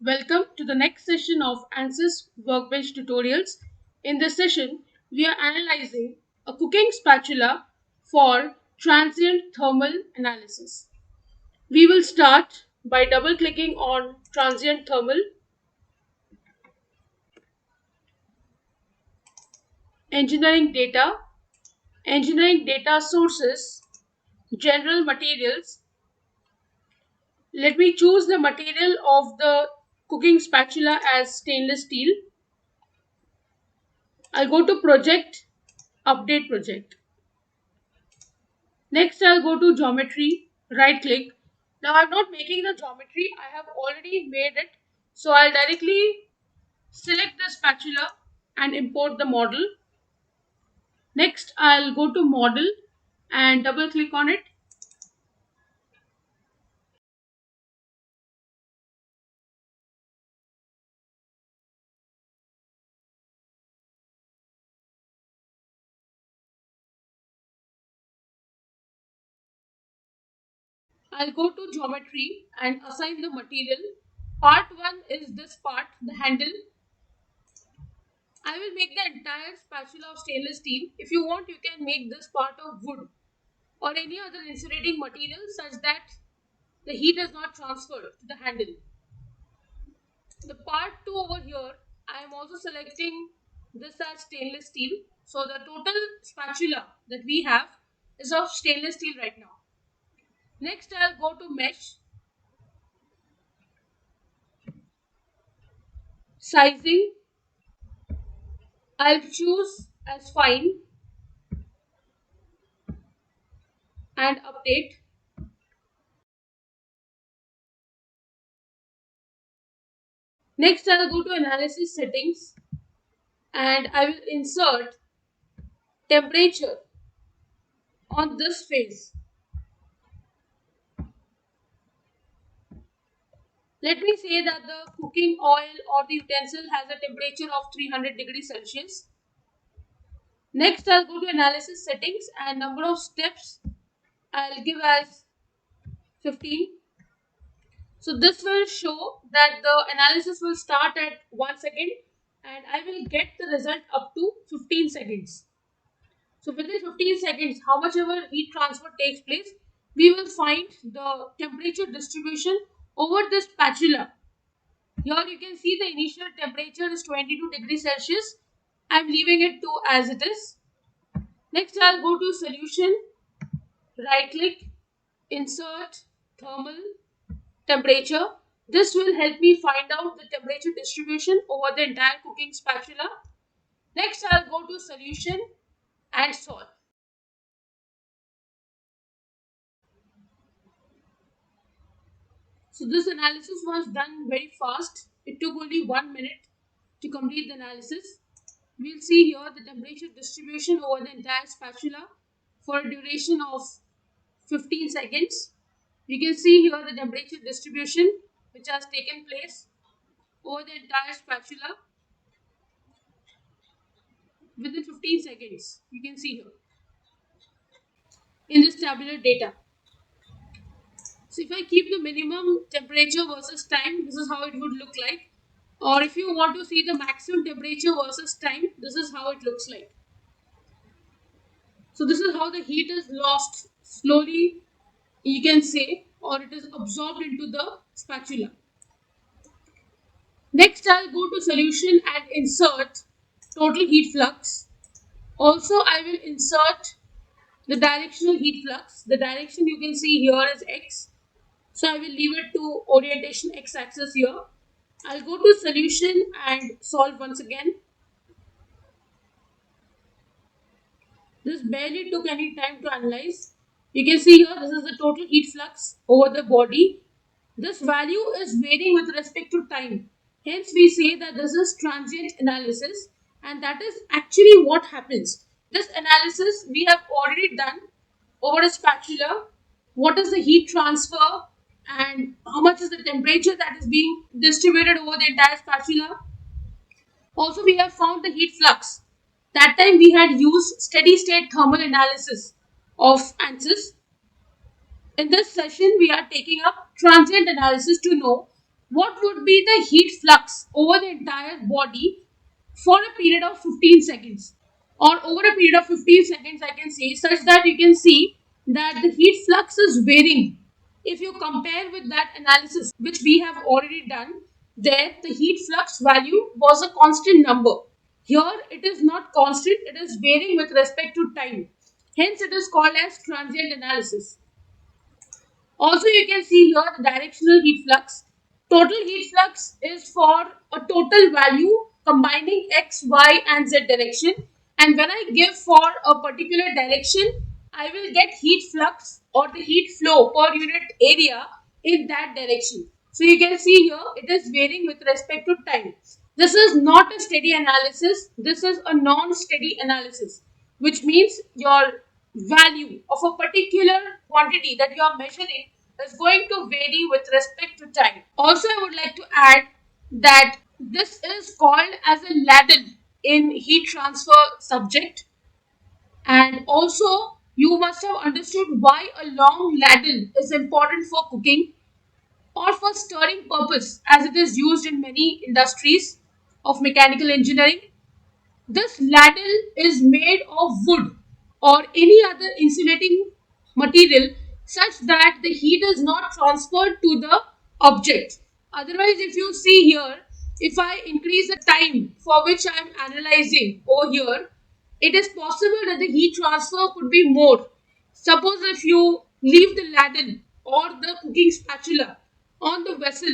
Welcome to the next session of ANSYS Workbench tutorials. In this session, we are analyzing a cooking spatula for transient thermal analysis. We will start by double-clicking on transient thermal, engineering data sources, general materials. Let me choose the material of the cooking spatula as stainless steel. I'll go to project, update project. Next, I'll go to geometry, right click. Now, I'm not making the geometry, I have already made it. So, I'll directly select the spatula and import the model. Next, I'll go to model and double click on it. I'll go to geometry and assign the material. Part 1 is this part, the handle. I will make the entire spatula of stainless steel. If you want, you can make this part of wood or any other insulating material such that the heat does not transfer to the handle. The part 2 over here, I am also selecting this as stainless steel. So the total spatula that we have is of stainless steel right now. Next, I'll go to mesh, sizing. I'll choose as fine and update. Next, I'll go to analysis settings and I will insert temperature on this phase. Let me say that the cooking oil or the utensil has a temperature of 300 degrees Celsius. Next, I'll go to analysis settings and number of steps I'll give as 15. So this will show that the analysis will start at 1 second and I will get the result up to 15 seconds. So within 15 seconds, how much ever heat transfer takes place, we will find the temperature distribution over this spatula. Here you can see the initial temperature is 22 degrees Celsius. I'm leaving it to as it is. Next, I'll go to solution, right click, insert thermal temperature. This will help me find out the temperature distribution over the entire cooking spatula. Next, I'll go to solution and solve. So this analysis was done very fast. It took only 1 minute to complete the analysis. We'll see here the temperature distribution over the entire spatula for a duration of 15 seconds. You can see here the temperature distribution which has taken place over the entire spatula within 15 seconds. You can see here in this tabular data. So if I keep the minimum temperature versus time, this is how it would look like. Or if you want to see the maximum temperature versus time, this is how it looks like. So this is how the heat is lost slowly, you can say, or it is absorbed into the spatula. Next, I'll go to solution and insert total heat flux. Also, I will insert the directional heat flux. The direction you can see here is X. So I will leave it to orientation X axis here. I'll go to solution and solve once again. This barely took any time to analyze. You can see here this is the total heat flux over the body. This value is varying with respect to time. Hence we say that this is transient analysis and that is actually what happens. This analysis we have already done over a spatula. What is the heat transfer and how much is the temperature that is being distributed over the entire spatula. Also, we have found the heat flux. That time we had used steady state thermal analysis of ANSYS. In this session, we are taking up transient analysis to know what would be the heat flux over the entire body for a period of 15 seconds, or over a period of 15 seconds I can say, such that you can see that the heat flux is varying. If you compare with that analysis which we have already done, there the heat flux value was a constant number. Here it is not constant, it is varying with respect to time, hence it is called as transient analysis. Also, you can see here the directional heat flux. Total heat flux is for a total value combining x, y, and z direction. And when I give for a particular direction, I will get heat flux or the heat flow per unit area in that direction. So you can see here it is varying with respect to time. This is not a steady analysis. This is a non-steady analysis, which means your value of a particular quantity that you are measuring is going to vary with respect to time. Also, I would like to add that this is called as a ladle in heat transfer subject, and also you must have understood why a long ladle is important for cooking or for stirring purpose, as it is used in many industries of mechanical engineering. This ladle is made of wood or any other insulating material such that the heat is not transferred to the object. Otherwise, if you see here, if I increase the time for which I am analyzing over here, it is possible that the heat transfer could be more. Suppose if you leave the ladle or the cooking spatula on the vessel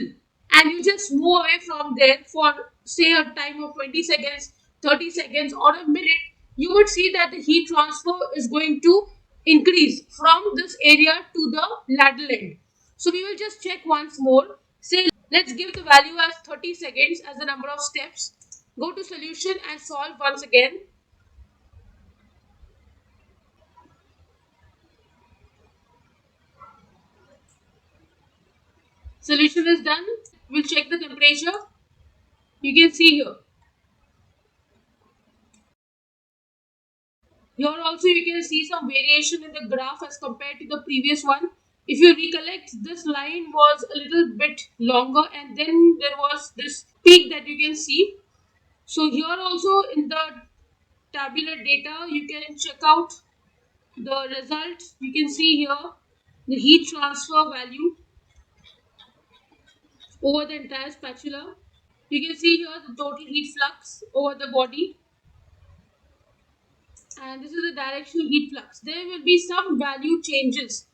and you just move away from there for say a time of 20 seconds, 30 seconds, or a minute, you would see that the heat transfer is going to increase from this area to the ladle end. So we will just check once more. Say let's give the value as 30 seconds as the number of steps. Go to solution and solve once again. Solution is done. We'll check the temperature. You can see here. Here also you can see some variation in the graph as compared to the previous one. If you recollect, this line was a little bit longer and then there was this peak that you can see. So here also in the tabular data, you can check out the result. You can see here the heat transfer value over the entire spatula. You can see here the total heat flux over the body, and this is the directional heat flux. There will be some value changes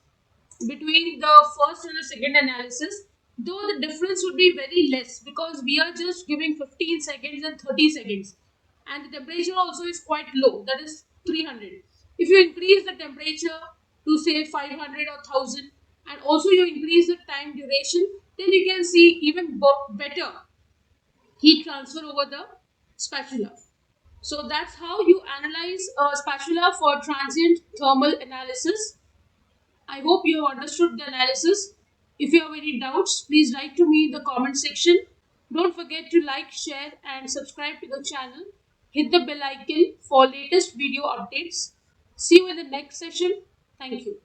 between the first and the second analysis, though the difference would be very less because we are just giving 15 seconds and 30 seconds, and the temperature also is quite low, that is 300. If you increase the temperature to say 500 or 1000, and also you increase the time duration, then you can see even better heat transfer over the spatula. So that's how you analyze a spatula for transient thermal analysis. I hope you have understood the analysis. If you have any doubts, please write to me in the comment section. Don't forget to like, share, and subscribe to the channel. Hit the bell icon for latest video updates. See you in the next session. Thank you.